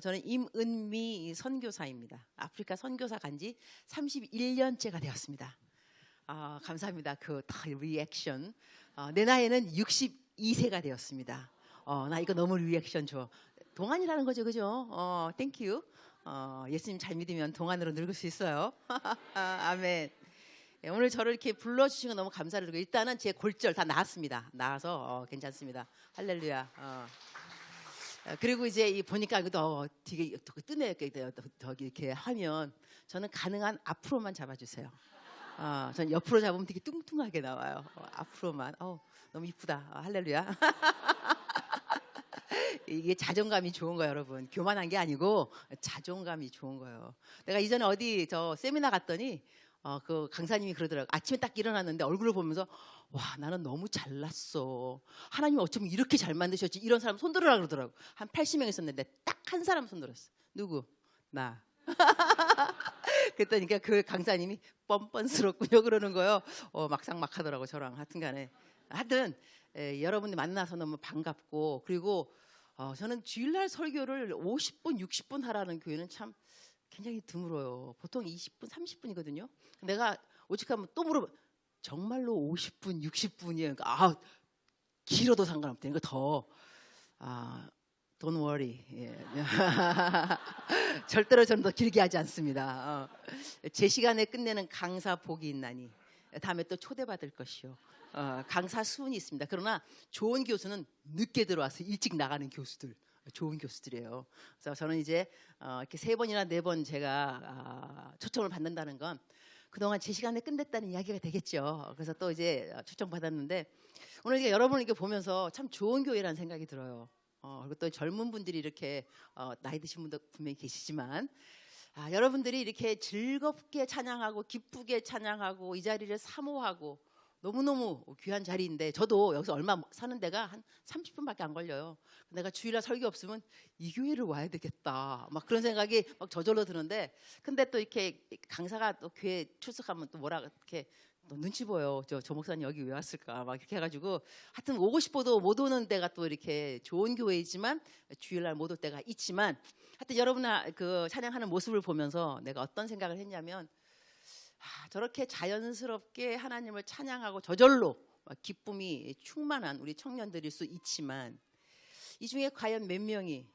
저는 임은미 선교사입니다. 아프리카 선교사 간지 31년째가 되었습니다. 감사합니다. 그 리액션. 내 나이는 62세가 되었습니다. 나 이거 너무 리액션 줘. 동안이라는 거죠, 그죠? 땡큐. 예수님 잘 믿으면 동안으로 늙을 수 있어요. 아멘. 오늘 저를 이렇게 불러주신 거 너무 감사드리고, 일단은 제 골절 다 나았습니다. 나아서 괜찮습니다. 할렐루야. 그리고 이제 보니까 되게 뜨네. 이렇게 하면 저는 가능한 앞으로만 잡아주세요. 전 옆으로 잡으면 되게 뚱뚱하게 나와요. 앞으로만. 너무 이쁘다. 할렐루야. 이게 자존감이 좋은 거예요, 여러분. 교만한 게 아니고 자존감이 좋은 거예요. 내가 이전에 어디 저 세미나 갔더니 그 강사님이 그러더라고요. 아침에 딱 일어났는데 얼굴을 보면서 와, 나는 너무 잘났어. 하나님 어쩜 이렇게 잘 만드셨지? 이런 사람 손들으라 그러더라고. 한 80명 있었는데 딱 한 사람 손들었어. 누구? 나. 그랬더니 그 강사님이 뻔뻔스럽군요 그러는 거예요. 막상 하더라고 저랑. 하여튼 여러분들 만나서 너무 반갑고, 그리고 저는 주일날 설교를 50분, 60분 하라는 교회는 참 굉장히 드물어요. 보통 20분, 30분이거든요. 내가 오직하면 또 물어봐. 정말로 50분, 60분이에요. 그러니까 길어도 상관없다니까 더. Don't worry. 예. 절대로 저는 더 길게 하지 않습니다. 제 시간에 끝내는 강사 복이 있나니 다음에 또 초대받을 것이요. 강사 수훈이 있습니다. 그러나 좋은 교수는 늦게 들어와서 일찍 나가는 교수들. 좋은 교수들이에요. 그래서 저는 이제 이렇게 3번이나 4번 제가 초청을 받는다는 건 그동안 제 시간에 끝냈다는 이야기가 되겠죠. 그래서 또 이제 초청 받았는데 오늘 여러분을 이렇게 보면서 참 좋은 교회라는 생각이 들어요. 그리고 또 젊은 분들이 이렇게 나이 드신 분도 분명히 계시지만 여러분들이 이렇게 즐겁게 찬양하고 기쁘게 찬양하고 이 자리를 사모하고 너무너무 귀한 자리인데, 저도 여기서 얼마 사는 데가 한 30분밖에 안 걸려요. 내가 주일날 설교 없으면 이 교회를 와야 되겠다 막 그런 생각이 막 저절로 드는데, 근데 또 이렇게 강사가 또 교회 출석하면 또 뭐라 이렇게 또 눈치 보여. 저 목사님 여기 왜 왔을까 막 이렇게 해가지고, 하여튼 오고 싶어도 못 오는 데가 또 이렇게 좋은 교회이지만 주일날 못 올 때가 있지만, 하여튼 여러분 그 찬양하는 모습을 보면서 내가 어떤 생각을 했냐면, 저렇게 자연스럽게 하나님을 찬양하고 저절로 기쁨이 충만한 우리 청년들일 수 있지만, 이 중에 과연 몇 명이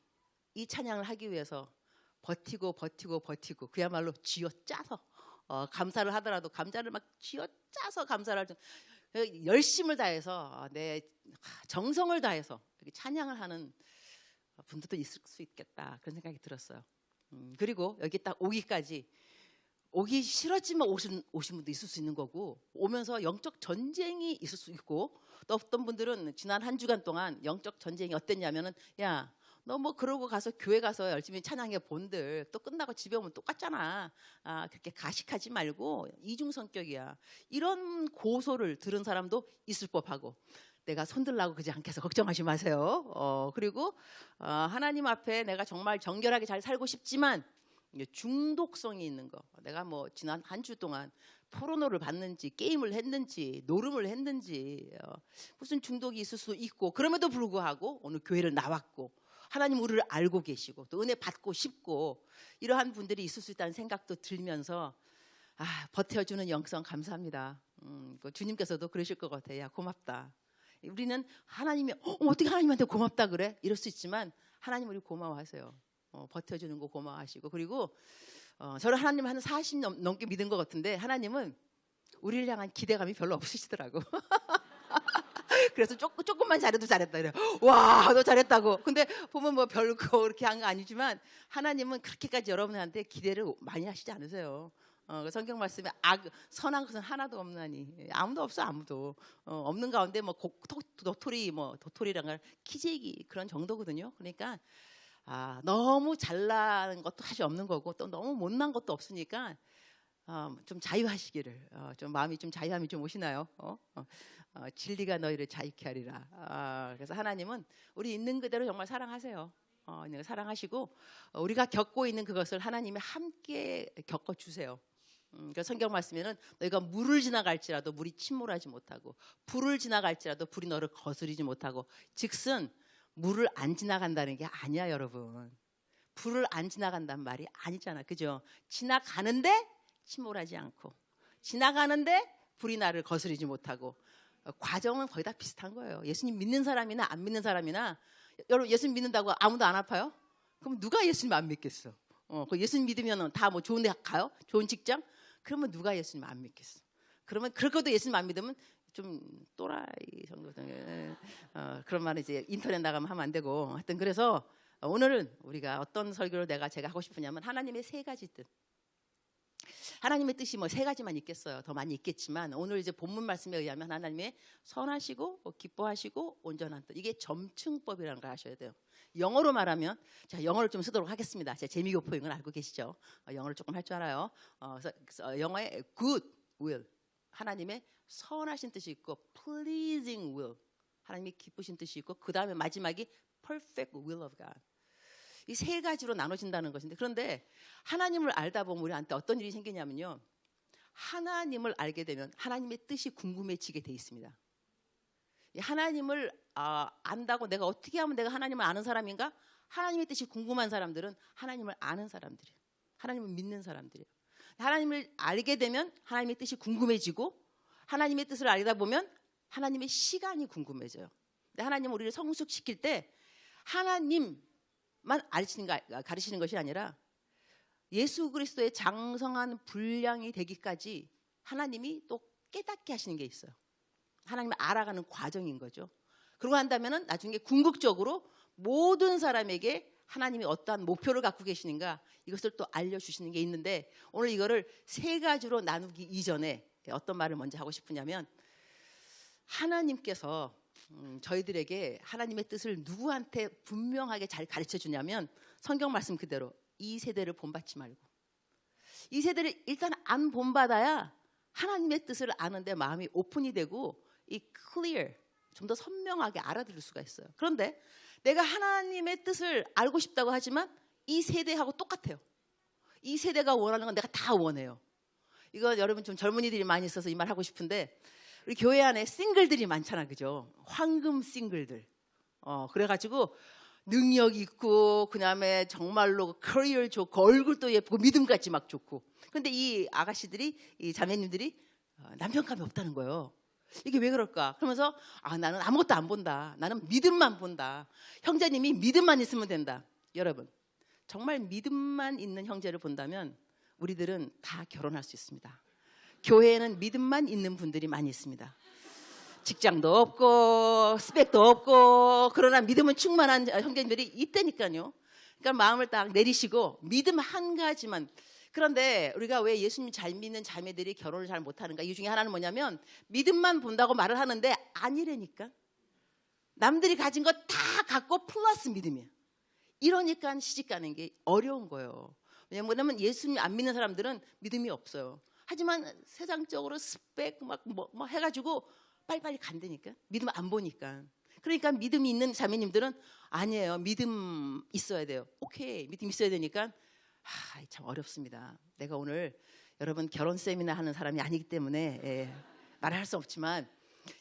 이 찬양을 하기 위해서 버티고 그야말로 쥐어짜서 감사를 하더라도 감자를 막 쥐어짜서 감사를 할 열심을 다해서 내 정성을 다해서 찬양을 하는 분들도 있을 수 있겠다, 그런 생각이 들었어요. 그리고 여기 딱 오기 싫었지만 오신 분도 있을 수 있는 거고, 오면서 영적 전쟁이 있을 수 있고, 또 어떤 분들은 지난 한 주간 동안 영적 전쟁이 어땠냐면은, 야, 너 뭐 그러고 가서 교회 가서 열심히 찬양해 본들 또 끝나고 집에 오면 똑같잖아. 그렇게 가식하지 말고 이중 성격이야. 이런 고소를 들은 사람도 있을 법하고, 내가 손들라고 그러지 않게 해서 걱정하지 마세요. 그리고 하나님 앞에 내가 정말 정결하게 잘 살고 싶지만 중독성이 있는 거, 내가 뭐 지난 한 주 동안 포르노를 봤는지 게임을 했는지 노름을 했는지 무슨 중독이 있을 수 있고, 그럼에도 불구하고 오늘 교회를 나왔고 하나님 우리를 알고 계시고 또 은혜 받고 싶고, 이러한 분들이 있을 수 있다는 생각도 들면서 버텨주는 영성 감사합니다. 주님께서도 그러실 것 같아요. 야, 고맙다. 우리는 하나님이 어떻게 하나님한테 고맙다 그래? 이럴 수 있지만 하나님 우리 고마워하세요. 버텨주는 거 고마워하시고, 그리고 저를 하나님 한 40년 넘게 믿은 것 같은데 하나님은 우리를 향한 기대감이 별로 없으시더라고. 그래서 조금만 잘해도 잘했다 그래. 와, 너 잘했다고. 근데 보면 뭐 별거 그렇게 한 거 아니지만 하나님은 그렇게까지 여러분한테 기대를 많이 하시지 않으세요. 성경 말씀에 선한 것은 하나도 없나니, 아무도 없어. 아무도 없는 가운데 뭐 도토리란 걸 키재기 그런 정도거든요. 그러니까 너무 잘난 것도 사실 없는 거고, 또 너무 못난 것도 없으니까 좀 자유하시기를, 좀 마음이 좀 자유함이 좀 오시나요? 진리가 너희를 자유케 하리라. 그래서 하나님은 우리 있는 그대로 정말 사랑하세요. 사랑하시고 우리가 겪고 있는 그것을 하나님이 함께 겪어주세요. 그러니까 성경 말씀에는 너희가 물을 지나갈지라도 물이 침몰하지 못하고, 불을 지나갈지라도 불이 너를 거스르지 못하고, 즉슨 물을 안 지나간다는 게 아니야, 여러분. 불을 안 지나간단 말이 아니잖아. 그죠? 지나가는데 침몰하지 않고, 지나가는데 불이 나를 거스르지 못하고, 과정은 거의 다 비슷한 거예요. 예수님 믿는 사람이나 안 믿는 사람이나, 여러분 예수님 믿는다고 아무도 안 아파요? 그럼 누가 예수님 안 믿겠어? 그 예수님 믿으면 다 뭐 좋은 데 가요? 좋은 직장? 그러면 누가 예수님 안 믿겠어? 그러면 그렇게도 예수님 안 믿으면 좀 또라이 정도. 그런 말은 이제 인터넷 나가면 하면 안 되고. 하여튼 그래서 오늘은 우리가 어떤 설교를 제가 하고 싶으냐면 하나님의 세 가지 뜻. 하나님의 뜻이 뭐 세 가지만 있겠어요. 더 많이 있겠지만 오늘 이제 본문 말씀에 의하면 하나님의 선하시고 기뻐하시고 온전한 뜻. 이게 점층법이라는 걸 아셔야 돼요. 영어로 말하면, 제가 영어를 좀 쓰도록 하겠습니다. 제가 재미교포인 걸 알고 계시죠? 영어를 조금 할 줄 알아요. 그래서 영어에 good will, 하나님의 선하신 뜻이 있고 pleasing will, 하나님이 기쁘신 뜻이 있고, 그 다음에 마지막이 perfect will of God. 이 세 가지로 나눠진다는 것인데, 그런데 하나님을 알다 보면 우리한테 어떤 일이 생기냐면요, 하나님을 알게 되면 하나님의 뜻이 궁금해지게 돼 있습니다. 하나님을 안다고 내가 어떻게 하면 내가 하나님을 아는 사람인가? 하나님의 뜻이 궁금한 사람들은 하나님을 아는 사람들이에요. 하나님을 믿는 사람들이에요. 하나님을 알게 되면 하나님의 뜻이 궁금해지고, 하나님의 뜻을 알다 보면 하나님의 시간이 궁금해져요. 근데 하나님은 우리를 성숙시킬 때 하나님만 가르치는 것이 아니라 예수 그리스도의 장성한 분량이 되기까지 하나님이 또 깨닫게 하시는 게 있어요. 하나님을 알아가는 과정인 거죠. 그러고 한다면 나중에 궁극적으로 모든 사람에게 하나님이 어떠한 목표를 갖고 계시는가, 이것을 또 알려주시는 게 있는데, 오늘 이거를 세 가지로 나누기 이전에 어떤 말을 먼저 하고 싶으냐면, 하나님께서 저희들에게 하나님의 뜻을 누구한테 분명하게 잘 가르쳐 주냐면, 성경 말씀 그대로 이 세대를 본받지 말고, 이 세대를 일단 안 본받아야 하나님의 뜻을 아는데 마음이 오픈이 되고 이 clear, 좀 더 선명하게 알아들을 수가 있어요. 그런데 내가 하나님의 뜻을 알고 싶다고 하지만 이 세대하고 똑같아요. 이 세대가 원하는 건 내가 다 원해요. 이거 여러분 좀 젊은이들이 많이 있어서 이 말 하고 싶은데, 우리 교회 안에 싱글들이 많잖아, 그죠? 황금 싱글들. 그래가지고 능력 있고, 그다음에 정말로 커리어 좋고, 얼굴도 예쁘고, 믿음같이 막 좋고. 근데 이 아가씨들이, 이 자매님들이 남편감이 없다는 거예요. 이게 왜 그럴까? 그러면서 나는 아무것도 안 본다. 나는 믿음만 본다. 형제님이 믿음만 있으면 된다. 여러분, 정말 믿음만 있는 형제를 본다면 우리들은 다 결혼할 수 있습니다. 교회에는 믿음만 있는 분들이 많이 있습니다. 직장도 없고 스펙도 없고, 그러나 믿음은 충만한 형제님들이 있다니까요. 그러니까 마음을 딱 내리시고 믿음 한 가지만. 그런데 우리가 왜 예수님 잘 믿는 자매들이 결혼을 잘 못하는가? 이 중에 하나는 뭐냐면, 믿음만 본다고 말을 하는데 아니라니까. 남들이 가진 거 다 갖고 플러스 믿음이에요. 이러니까 시집 가는 게 어려운 거예요. 왜냐면 예수님 안 믿는 사람들은 믿음이 없어요. 하지만 세상적으로 스펙 막 해가지고 빨리빨리 간다니까. 믿음 안 보니까. 그러니까 믿음이 있는 자매님들은 아니에요. 믿음 있어야 돼요. 오케이, 믿음 있어야 되니까 참 어렵습니다. 내가 오늘 여러분 결혼 세미나 하는 사람이 아니기 때문에 말할 수 없지만,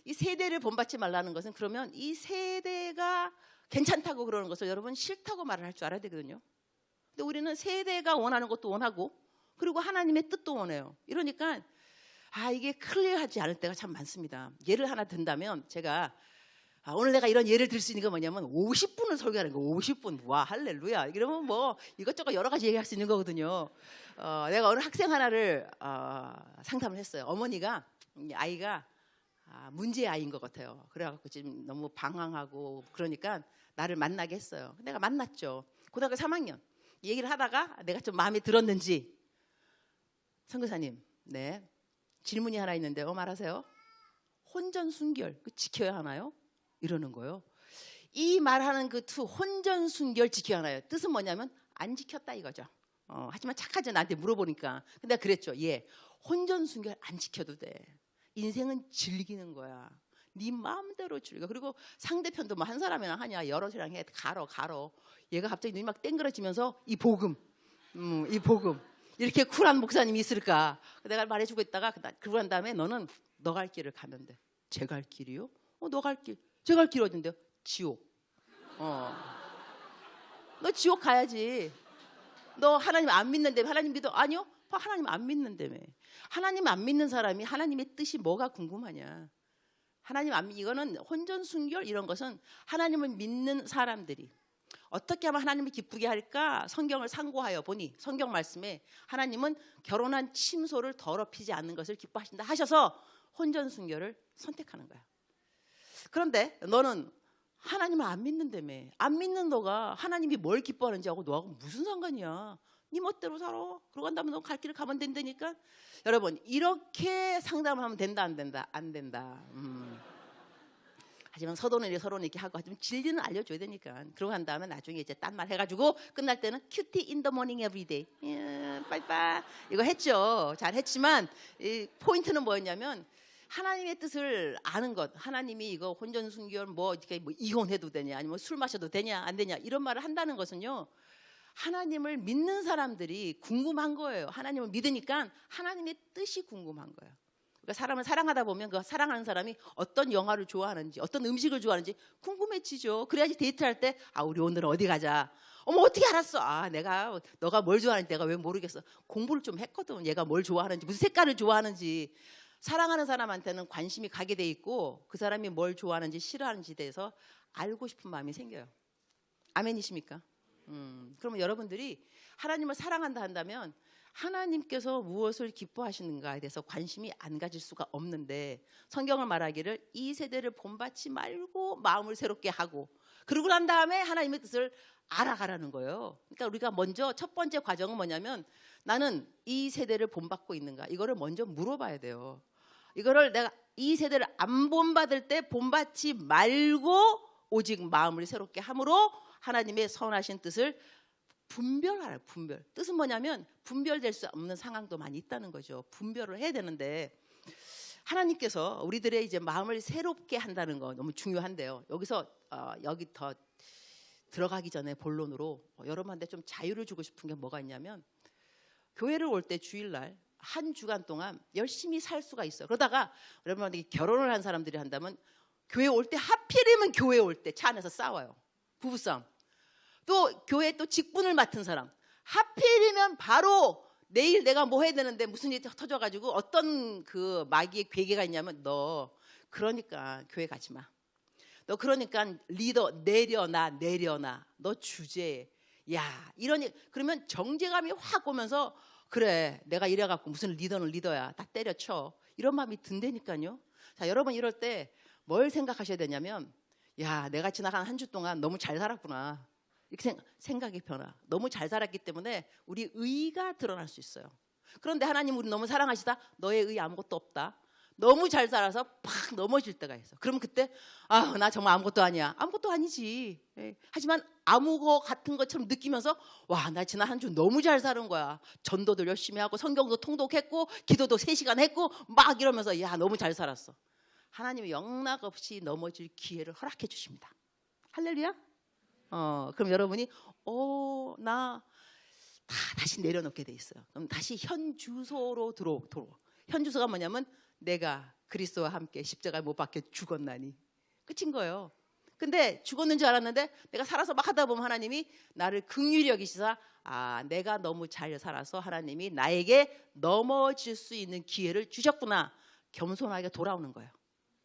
이 세대를 본받지 말라는 것은, 그러면 이 세대가 괜찮다고 그러는 것을 여러분 싫다고 말을 할 줄 알아야 되거든요. 근데 우리는 세대가 원하는 것도 원하고, 그리고 하나님의 뜻도 원해요. 이러니까 이게 클리어하지 않을 때가 참 많습니다. 예를 하나 든다면, 제가 오늘 내가 이런 예를 들 수 있는 게 뭐냐면 50분을 설교하는 거. 50분. 와, 할렐루야. 이러면 뭐 이것저것 여러 가지 얘기할 수 있는 거거든요. 내가 어느 학생 하나를 상담을 했어요. 어머니가, 아이가 문제 아이인 것 같아요. 그래갖고 지금 너무 방황하고, 그러니까 나를 만나게 했어요. 내가 만났죠. 고등학교 3학년. 얘기를 하다가 내가 좀 마음에 들었는지, 선교사님, 네, 질문이 하나 있는데 말하세요. 혼전순결 지켜야 하나요? 이러는 거예요. 이 말하는 그 혼전순결 지켜야 하나요? 뜻은 뭐냐면 안 지켰다 이거죠. 하지만 착하죠. 나한테 물어보니까. 근데 내가 그랬죠. 혼전순결 안 지켜도 돼. 인생은 즐기는 거야. 네 마음대로 즐겨. 그리고 상대편도 뭐 한 사람이나 하냐, 여러 사람 해. 가러. 얘가 갑자기 눈이 막 땡그러지면서 이 복음 이렇게 쿨한 목사님이 있을까? 내가 말해주고 있다가, 그러고 난 다음에 너는 너 갈 길을 가면 돼. 제 갈 길이요? 너 갈 길. 제가 갈 길이 어딘데요? 지옥. 너 지옥 가야지. 너 하나님 안 믿는다며. 하나님 믿어? 아니요. 하나님 안 믿는다며. 하나님 안 믿는 사람이 하나님의 뜻이 뭐가 궁금하냐. 하나님 안 믿, 이거는 혼전순결 이런 것은 하나님을 믿는 사람들이 어떻게 하면 하나님을 기쁘게 할까 성경을 상고하여 보니 성경 말씀에 하나님은 결혼한 침소를 더럽히지 않는 것을 기뻐하신다 하셔서 혼전순결을 선택하는 거야. 그런데 너는 하나님을 안 믿는다며. 안 믿는 너가 하나님이 뭘 기뻐하는지 하고 너하고 무슨 상관이야. 네 멋대로 살아. 그러고 난 다음에 너 갈 길을 가면 된다니까. 여러분 이렇게 상담을 하면 된다 안 된다? 안 된다. 하지만 서로는 이렇게 하고 좀 진리는 알려줘야 되니까. 그러고 난 다음에 나중에 이제 딴 말 해가지고 끝날 때는 cutie in the morning every day. 빠이빠이. 이거 했죠. 잘 했지만 이 포인트는 뭐였냐면 하나님의 뜻을 아는 것. 하나님이 이거 혼전순결 뭐 이혼해도 되냐 아니면 술 마셔도 되냐 안 되냐 이런 말을 한다는 것은요. 하나님을 믿는 사람들이 궁금한 거예요. 하나님을 믿으니까 하나님의 뜻이 궁금한 거예요. 그러니까 사람을 사랑하다 보면 그 사랑하는 사람이 어떤 영화를 좋아하는지 어떤 음식을 좋아하는지 궁금해지죠. 그래야지 데이트할 때 우리 오늘 어디 가자. 어머 어떻게 알았어? 너가 뭘 좋아하는지 내가 왜 모르겠어. 공부를 좀 했거든. 얘가 뭘 좋아하는지 무슨 색깔을 좋아하는지. 사랑하는 사람한테는 관심이 가게 돼 있고 그 사람이 뭘 좋아하는지 싫어하는지에 대해서 알고 싶은 마음이 생겨요. 아멘이십니까? 그러면 여러분들이 하나님을 사랑한다 한다면 하나님께서 무엇을 기뻐하시는가에 대해서 관심이 안 가질 수가 없는데 성경을 말하기를 이 세대를 본받지 말고 마음을 새롭게 하고 그러고 난 다음에 하나님의 뜻을 알아가라는 거예요. 그러니까 우리가 먼저 첫 번째 과정은 뭐냐면 나는 이 세대를 본받고 있는가 이거를 먼저 물어봐야 돼요. 이거를 내가 이 세대를 안 본받을 때 본받지 말고 오직 마음을 새롭게 함으로 하나님의 선하신 뜻을 분별하라. 분별. 뜻은 뭐냐면 분별될 수 없는 상황도 많이 있다는 거죠. 분별을 해야 되는데 하나님께서 우리들의 이제 마음을 새롭게 한다는 거 너무 중요한데요. 여기서 여기 더 들어가기 전에 본론으로 여러분한테 좀 자유를 주고 싶은 게 뭐가 있냐면 교회를 올 때 주일날 한 주간 동안 열심히 살 수가 있어요. 그러다가 여러분한테 결혼을 한 사람들이 한다면 교회 올 때 하필이면 교회 올 때 차 안에서 싸워요. 부부싸움. 또 교회 또 직분을 맡은 사람 하필이면 바로 내일 내가 뭐 해야 되는데 무슨 일이 터져가지고 어떤 그 마귀의 괴계가 있냐면 너 그러니까 교회 가지 마. 너 그러니까 리더 내려놔 너 주제에 이러니 그러면 정죄감이 확 오면서 그래 내가 이래갖고 무슨 리더는 리더야 다 때려쳐 이런 마음이 든다니까요. 자 여러분 이럴 때 뭘 생각하셔야 되냐면 내가 지나간 한 주 동안 너무 잘 살았구나 이렇게 생각이 변화. 너무 잘 살았기 때문에 우리 의가 드러날 수 있어요. 그런데 하나님 우리 너무 사랑하시다 너의 의 아무것도 없다. 너무 잘 살아서 팍 넘어질 때가 있어. 그러면 그때 나 정말 아무것도 아니야. 아무것도 아니지. 하지만 아무거 같은 것처럼 느끼면서 나 지난 한 주 너무 잘 사는 거야. 전도도 열심히 하고 성경도 통독했고 기도도 3시간 했고 막 이러면서 너무 잘 살았어. 하나님이 영락없이 넘어질 기회를 허락해 주십니다. 할렐루야. 그럼 여러분이 나 다시 내려놓게 돼 있어요. 그럼 다시 현 주소로 들어. 현 주소가 뭐냐면 내가 그리스도와 함께 십자가에 못 박혀 죽었나니 끝인 거예요. 근데 죽었는 줄 알았는데 내가 살아서 막 하다 보면 하나님이 나를 긍휼히 여기시사 내가 너무 잘 살아서 하나님이 나에게 넘어질 수 있는 기회를 주셨구나. 겸손하게 돌아오는 거예요.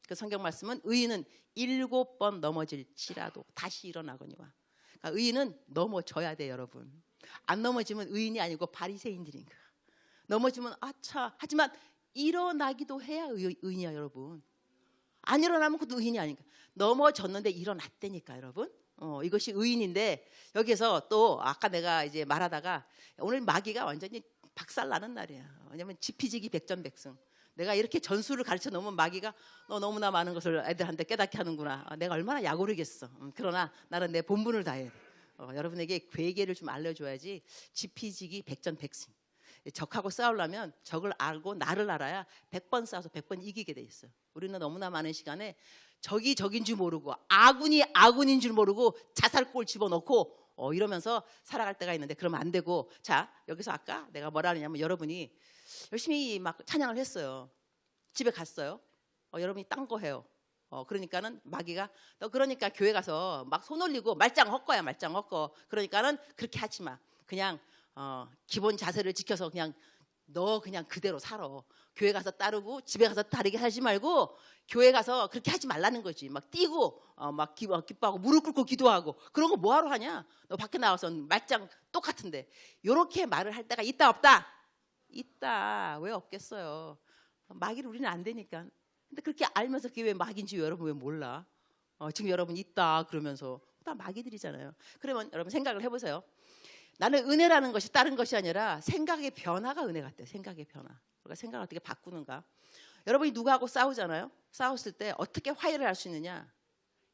그 성경 말씀은 의인은 7번 넘어질지라도 다시 일어나거니와. 그러니까 의인은 넘어져야 돼 여러분. 안 넘어지면 의인이 아니고 바리새인들인 거야. 넘어지면 하지만 일어나기도 해야 의인이야 여러분. 안 일어나면 그것도 의인이 아닌가. 넘어졌는데 일어났다니까 여러분. 이것이 의인인데 여기서 또 아까 내가 이제 말하다가 오늘 마귀가 완전히 박살나는 날이야. 왜냐면 지피지기 백전백승. 내가 이렇게 전술을 가르쳐 놓으면 마귀가 너 너무나 많은 것을 애들한테 깨닫게 하는구나. 내가 얼마나 약오르겠어. 그러나 나는 내 본분을 다해야 돼. 여러분에게 괴계를 좀 알려줘야지. 지피지기 백전백승. 적하고 싸우려면 적을 알고 나를 알아야 100번 싸워서 100번 이기게 돼 있어요. 우리는 너무나 많은 시간에 적이 적인 줄 모르고 아군이 아군인 줄 모르고 자살골 집어넣고 이러면서 살아갈 때가 있는데 그러면 안 되고. 자 여기서 아까 내가 뭐라 하냐면 여러분이 열심히 막 찬양을 했어요. 집에 갔어요. 여러분이 딴 거 해요. 그러니까는 마귀가 너 그러니까 교회 가서 막 손 올리고 말짱 헛거야 말짱 헛거. 그러니까는 그렇게 하지 마. 그냥 기본 자세를 지켜서 그냥 너 그냥 그대로 살아. 교회 가서 따르고 집에 가서 다르게 하지 말고 교회 가서 그렇게 하지 말라는 거지. 막 뛰고 막 기뻐하고 무릎 꿇고 기도하고 그런 거 뭐하러 하냐. 너 밖에 나와서 말짱 똑같은데. 이렇게 말을 할 때가 있다 없다? 있다. 왜 없겠어요. 마귀를 우리는 안 되니까. 근데 그렇게 알면서 그게 왜 마귀인지 여러분 왜 몰라? 지금 여러분 있다 그러면서 다 마귀들이잖아요. 그러면 여러분 생각을 해보세요. 나는 은혜라는 것이 다른 것이 아니라 생각의 변화가 은혜 같아요. 생각의 변화. 우리가 생각을 어떻게 바꾸는가. 여러분이 누구하고 싸우잖아요. 싸웠을 때 어떻게 화해를 할 수 있느냐.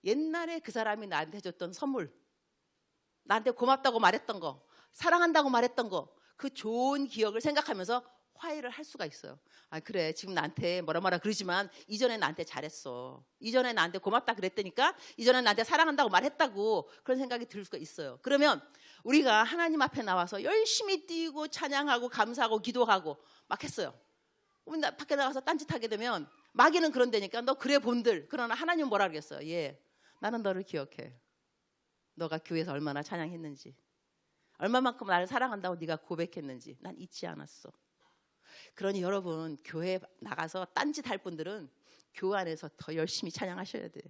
옛날에 그 사람이 나한테 해줬던 선물, 나한테 고맙다고 말했던 거, 사랑한다고 말했던 거, 그 좋은 기억을 생각하면서 화해를 할 수가 있어요. 아 그래 지금 나한테 뭐라 그러지만 이전에 나한테 잘했어. 이전에 나한테 고맙다 그랬다니까 이전에 나한테 사랑한다고 말했다고 그런 생각이 들 수가 있어요. 그러면 우리가 하나님 앞에 나와서 열심히 뛰고 찬양하고 감사하고 기도하고 막 했어요. 밖에 나가서 딴짓하게 되면 마귀는 그런다니까 너 그래 본들. 그러나 하나님은 뭐라 그랬어요? 예, 나는 너를 기억해. 너가 교회에서 얼마나 찬양했는지, 얼마만큼 나를 사랑한다고 네가 고백했는지 난 잊지 않았어. 그러니 여러분 교회 나가서 딴짓할 분들은 교회 안에서 더 열심히 찬양하셔야 돼.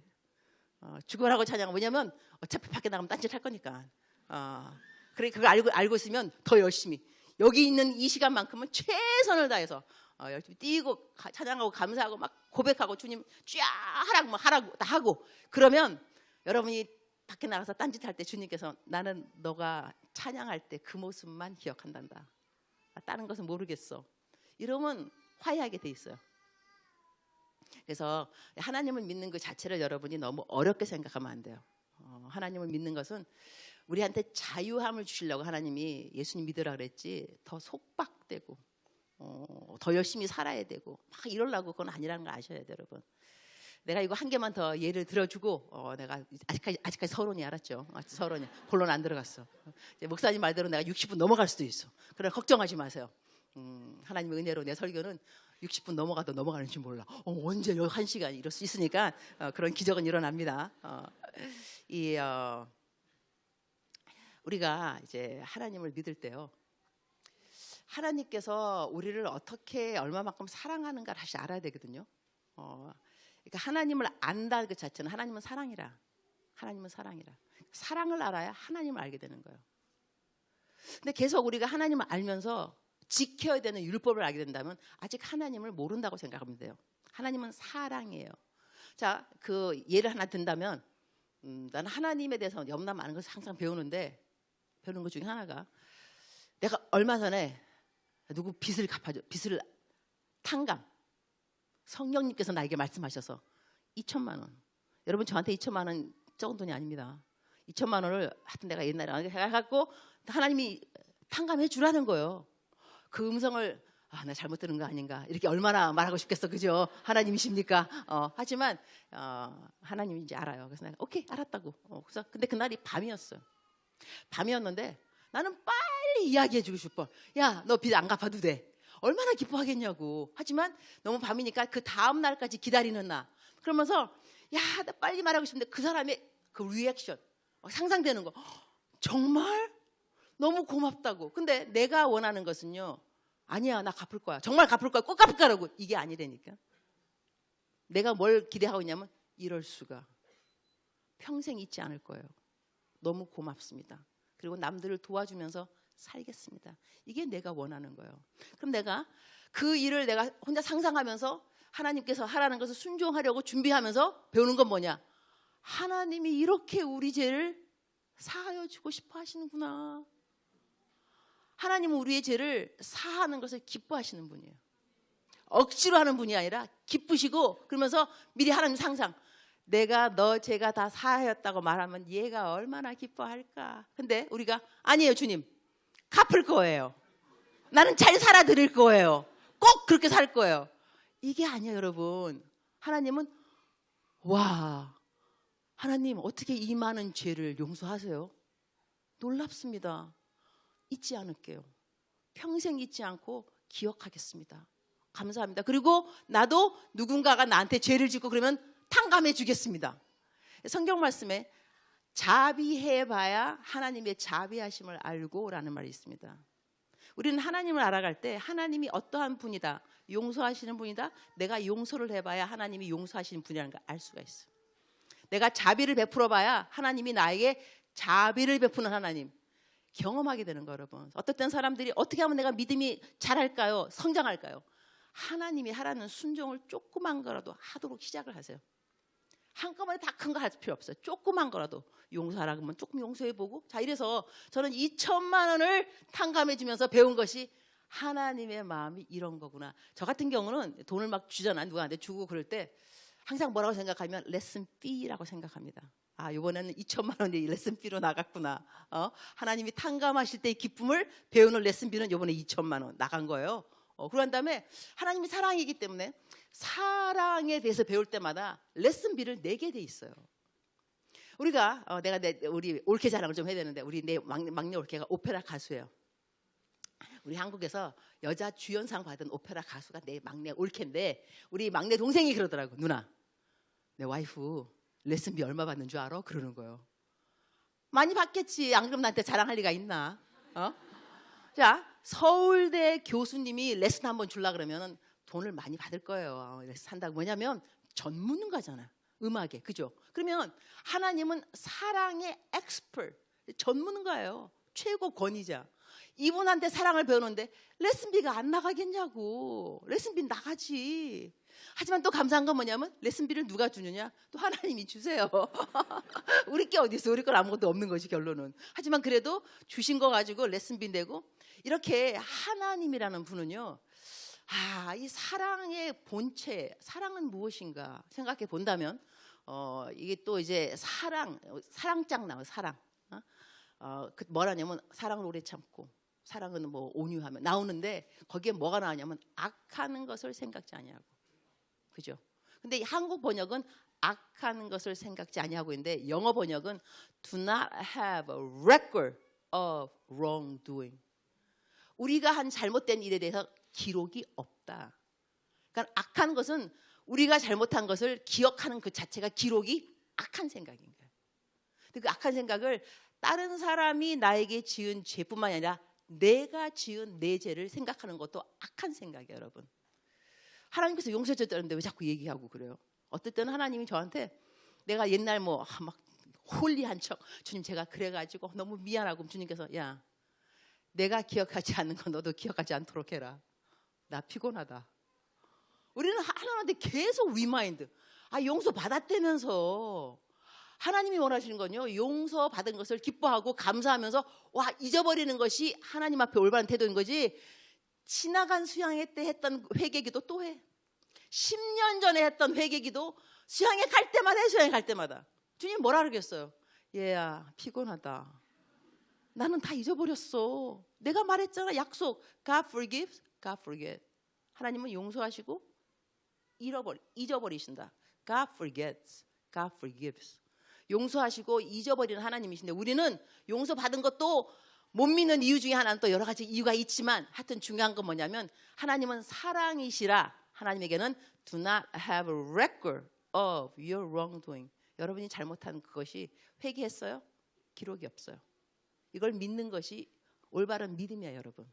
죽어라고 찬양. 왜냐면 어차피 밖에 나가면 딴짓할 거니까. 그래 그걸 알고 있으면 더 열심히 여기 있는 이 시간만큼은 최선을 다해서 열심히 뛰고 찬양하고 감사하고 막 고백하고 주님 쫙 하라고 막 하라고 다 하고 그러면 여러분이 밖에 나가서 딴짓할 때 주님께서 나는 너가 찬양할 때 그 모습만 기억한단다. 다른 것은 모르겠어. 이러면 화해하게 돼 있어요. 그래서 하나님을 믿는 그 자체를 여러분이 너무 어렵게 생각하면 안 돼요. 하나님을 믿는 것은 우리한테 자유함을 주시려고 하나님이 예수님 믿으라 그랬지 더 속박되고 더 열심히 살아야 되고 막 이러려고 그건 아니라는 거 아셔야 돼요. 여러분. 내가 이거 한 개만 더 예를 들어주고 내가 아직까지 서론이 알았죠. 서론이 본론 안 들어갔어. 이제 목사님 말대로 내가 60분 넘어갈 수도 있어. 그래 걱정하지 마세요. 하나님의 은혜로 내 설교는 60분 넘어가도 넘어가는지 몰라. 언제 1시간 이럴 수 있으니까 그런 기적은 일어납니다. 우리가 이제 하나님을 믿을 때요. 하나님께서 우리를 어떻게 얼마만큼 사랑하는가 다시 알아야 되거든요. 그러니까 하나님을 안다 그 자체는 하나님은 사랑이라. 하나님은 사랑이라. 사랑을 알아야 하나님을 알게 되는 거예요. 근데 계속 우리가 하나님을 알면서 지켜야 되는 율법을 알게 된다면 아직 하나님을 모른다고 생각하면 돼요. 하나님은 사랑이에요. 자, 그 예를 하나 든다면 나는 하나님에 대해서 염나 많은 것을 항상 배우는 것 중에 하나가 내가 얼마 전에 누구 빚을 갚아줘. 빚을 탕감. 성령님께서 나에게 말씀하셔서 2천만 원. 여러분 저한테 2천만 원 적은 돈이 아닙니다. 2천만 원을 하여튼 내가 옛날에 해갖고 하나님이 탕감해 주라는 거예요. 그 음성을 내가 잘못 들은 거 아닌가 이렇게 얼마나 말하고 싶겠어. 그죠? 하나님이십니까? 하지만 하나님인지 알아요. 그래서 내가 오케이 알았다고. 그래서 근데 그날이 밤이었어요. 밤이었는데 나는 빨리 이야기해주고 싶어. 야, 너 빚 안 갚아도 돼. 얼마나 기뻐하겠냐고. 하지만 너무 밤이니까 그 다음 날까지 기다리는 나. 그러면서 야, 나 빨리 말하고 싶은데 그 사람의 그 리액션 상상되는 거. 정말 너무 고맙다고. 근데 내가 원하는 것은요. 아니야, 나 갚을 거야. 정말 갚을 거야. 꼭 갚을 거라고. 이게 아니라니까. 내가 뭘 기대하고 있냐면 이럴 수가. 평생 잊지 않을 거예요. 너무 고맙습니다. 그리고 남들을 도와주면서 살겠습니다. 이게 내가 원하는 거예요. 그럼 내가 그 일을 내가 혼자 상상하면서 하나님께서 하라는 것을 순종하려고 준비하면서 배우는 건 뭐냐? 하나님이 이렇게 우리 죄를 사하여 주고 싶어 하시는구나. 하나님은 우리의 죄를 사하는 것을 기뻐하시는 분이에요. 억지로 하는 분이 아니라 기쁘시고 그러면서 미리 하나님 상상. 내가 너 죄가 다 사하였다고 말하면 얘가 얼마나 기뻐할까. 근데 우리가 아니에요 주님. 갚을 거예요. 나는 잘 살아드릴 거예요. 꼭 그렇게 살 거예요. 이게 아니에요 여러분. 하나님은 와 하나님 어떻게 이 많은 죄를 용서하세요? 놀랍습니다. 잊지 않을게요. 평생 잊지 않고 기억하겠습니다. 감사합니다. 그리고 나도 누군가가 나한테 죄를 짓고 그러면 탕감해 주겠습니다. 성경 말씀에 자비해봐야 하나님의 자비하심을 알고 라는 말이 있습니다. 우리는 하나님을 알아갈 때 하나님이 어떠한 분이다, 용서하시는 분이다, 내가 용서를 해봐야 하나님이 용서하시는 분이라는 걸 알 수가 있어. 내가 자비를 베풀어 봐야 하나님이 나에게 자비를 베푸는 하나님 경험하게 되는 거예요, 여러분. 어떤 사람들이 어떻게 하면 내가 믿음이 자랄까요? 성장할까요? 하나님이 하라는 순종을 조그만 거라도 하도록 시작을 하세요. 한꺼번에 다 큰 거 할 필요 없어요. 조그만 거라도 용서하라 그러면 조금 용서해보고. 자, 이래서 저는 2천만 원을 탕감해주면서 배운 것이 하나님의 마음이 이런 거구나. 저 같은 경우는 돈을 막 주잖아, 누구한테 주고 그럴 때 항상 뭐라고 생각하면 레슨 피라고 생각합니다. 아, 이번에는 2천만 원이 레슨 피로 나갔구나. 하나님이 탕감하실 때의 기쁨을 배우는 레슨 비는 이번에 2천만 원 나간 거예요. 그런 다음에 하나님이 사랑이기 때문에 사랑에 대해서 배울 때마다 레슨비를 내게 돼 있어요. 우리가 우리 올케 자랑을 좀 해야 되는데 우리 내 막내 올케가 오페라 가수예요. 우리 한국에서 여자 주연상 받은 오페라 가수가 내 막내 올케인데 우리 막내 동생이 그러더라고. 누나, 내 와이프 레슨비 얼마 받는 줄 알아? 그러는 거예요. 많이 받겠지. 안 그러면 나한테 자랑할 리가 있나? 자, 서울대 교수님이 레슨 한번 주려 그러면 돈을 많이 받을 거예요. 레슨 한다고. 뭐냐면 전문가잖아, 음악에. 그죠? 그러면 하나님은 사랑의 엑스퍼트, 전문가예요. 최고 권위자. 이분한테 사랑을 배우는데 레슨비가 안 나가겠냐고. 레슨비 나가지. 하지만 또 감사한 건 뭐냐면 레슨비를 누가 주느냐? 또 하나님이 주세요. 우리 게 어디 있어? 우리 건 아무것도 없는 거지, 결론은. 하지만 그래도 주신 거 가지고 레슨비 내고, 이렇게 하나님이라는 분은요, 이 사랑의 본체, 사랑은 무엇인가 생각해 본다면, 이게 또 이제 사랑장 나와요. 사랑. 뭐라냐면 사랑을 오래 참고, 사랑은 뭐 온유하면 나오는데, 거기에 뭐가 나오냐면 악하는 것을 생각지 아니하고. 그죠? 근데 한국 번역은 악하는 것을 생각지 아니하고 있는데, 영어 번역은 do not have a record of wrongdoing. 우리가 한 잘못된 일에 대해서 기록이 없다. 그러니까 악한 것은 우리가 잘못한 것을 기억하는 그 자체가 기록이 악한 생각인 거예요. 근데 그 악한 생각을 다른 사람이 나에게 지은 죄뿐만 아니라 내가 지은 내 죄를 생각하는 것도 악한 생각이에요, 여러분. 하나님께서 용서해 줬다는데 왜 자꾸 얘기하고 그래요? 어떨 때는 하나님이 저한테 내가 옛날 막 홀리한 척, 주님 제가 그래가지고 너무 미안하고, 주님께서 야, 내가 기억하지 않는 건 너도 기억하지 않도록 해라. 나 피곤하다. 우리는 하나님한테 계속 리마인드. 용서 받았다면서. 하나님이 원하시는 건요, 용서 받은 것을 기뻐하고 감사하면서 잊어버리는 것이 하나님 앞에 올바른 태도인 거지. 지나간 수양회 때 했던 회개기도 또 해. 10년 전에 했던 회개기도 수양회 갈 때마다 해. 수양회 갈 때마다. 주님 뭐라 그러겠어요? 얘야, 피곤하다. 나는 다 잊어버렸어. 내가 말했잖아, 약속. God forgives, God forgets. 하나님은 용서하시고 잊어버리신다. God forgets, God forgives. 용서하시고 잊어버리는 하나님이신데, 우리는 용서받은 것도 못 믿는 이유 중에 하나는 또 여러 가지 이유가 있지만, 하여튼 중요한 건 뭐냐면 하나님은 사랑이시라 하나님에게는 do not have a record of your wrongdoing. 여러분이 잘못한 그것이 회개했어요? 기록이 없어요. 이걸 믿는 것이 올바른 믿음이야, 여러분.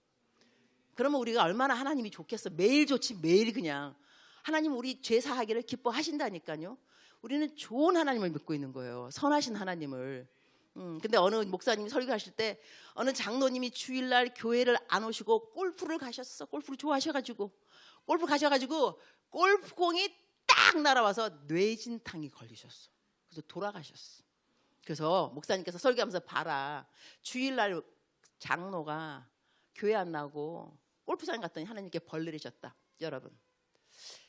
그러면 우리가 얼마나 하나님이 좋겠어. 매일 좋지, 매일 그냥. 하나님 우리 죄 사하기를 기뻐하신다니까요. 우리는 좋은 하나님을 믿고 있는 거예요. 선하신 하나님을. 근데 어느 목사님이 설교하실 때 어느 장로님이 주일날 교회를 안 오시고 골프를 가셨어. 골프를 좋아하셔가지고 골프 가셔가지고 골프공이 딱 날아와서 뇌진탕이 걸리셨어. 그래서 돌아가셨어. 그래서 목사님께서 설교하면서 봐라, 주일날 장로가 교회 안 나오고 골프장 갔더니 하나님께 벌 내리셨다. 여러분,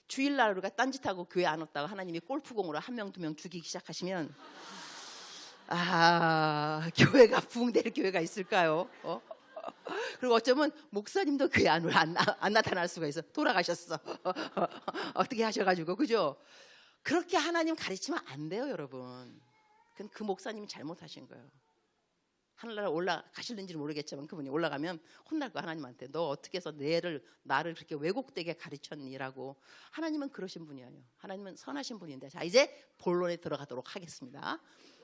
주일날 우리가 딴짓하고 교회 안 왔다가 하나님이 골프공으로 한 명, 두 명 죽이기 시작하시면 교회가 부흥될 교회가 있을까요? 그리고 어쩌면 목사님도 교회 안 나타날 수가 있어. 돌아가셨어. 어떻게 하셔가지고, 그죠? 그렇게 하나님 가르치면 안 돼요, 여러분. 그건 그 목사님이 잘못하신 거예요. 하늘나라 올라가실는지는 모르겠지만 그분이 올라가면 혼날 거야, 하나님한테. 너 어떻게 해서 나를 그렇게 왜곡되게 가르쳤니라고. 하나님은 그러신 분이에요. 하나님은 선하신 분인데. 자, 이제 본론에 들어가도록 하겠습니다.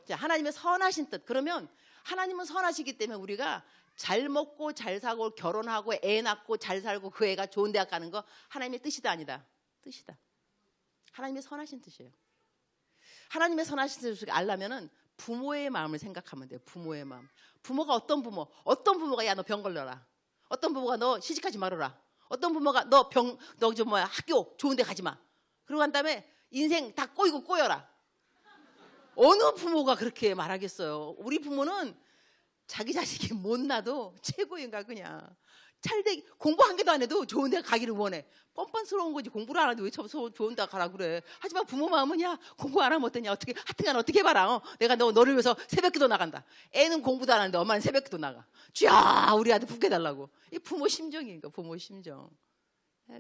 자, 하나님의 선하신 뜻. 그러면 하나님은 선하시기 때문에 우리가 잘 먹고 잘 사고 결혼하고 애 낳고 잘 살고 그 애가 좋은 대학 가는 거 하나님의 뜻이다 아니다? 뜻이다. 하나님의 선하신 뜻이에요. 하나님의 선하신 뜻을 알려면은 부모의 마음을 생각하면 돼요. 부모의 마음. 부모가 어떤 부모? 어떤 부모가 야 너 병 걸려라. 어떤 부모가 너 시집가지 말아라. 어떤 부모가 너 학교 좋은 데 가지 마. 그러고 난 다음에 인생 다 꼬이고 꼬여라. 어느 부모가 그렇게 말하겠어요. 우리 부모는 자기 자식이 못나도 최고인가 그냥. 잘되기 공부 한 개도 안 해도 좋은 데 가기를 원해. 뻔뻔스러운 거지. 공부를 안 하는데 왜 좋은 데 가라 그래. 하지만 부모 마음은 야 공부 안 하면 어떠냐. 하여튼간 어떻게 해봐라. 내가 너를 위해서 새벽기도 나간다. 애는 공부도 안 하는데 엄마는 새벽기도 나가. 쥐야 우리 아들 붙게 달라고. 이 부모 심정이니까 부모 심정.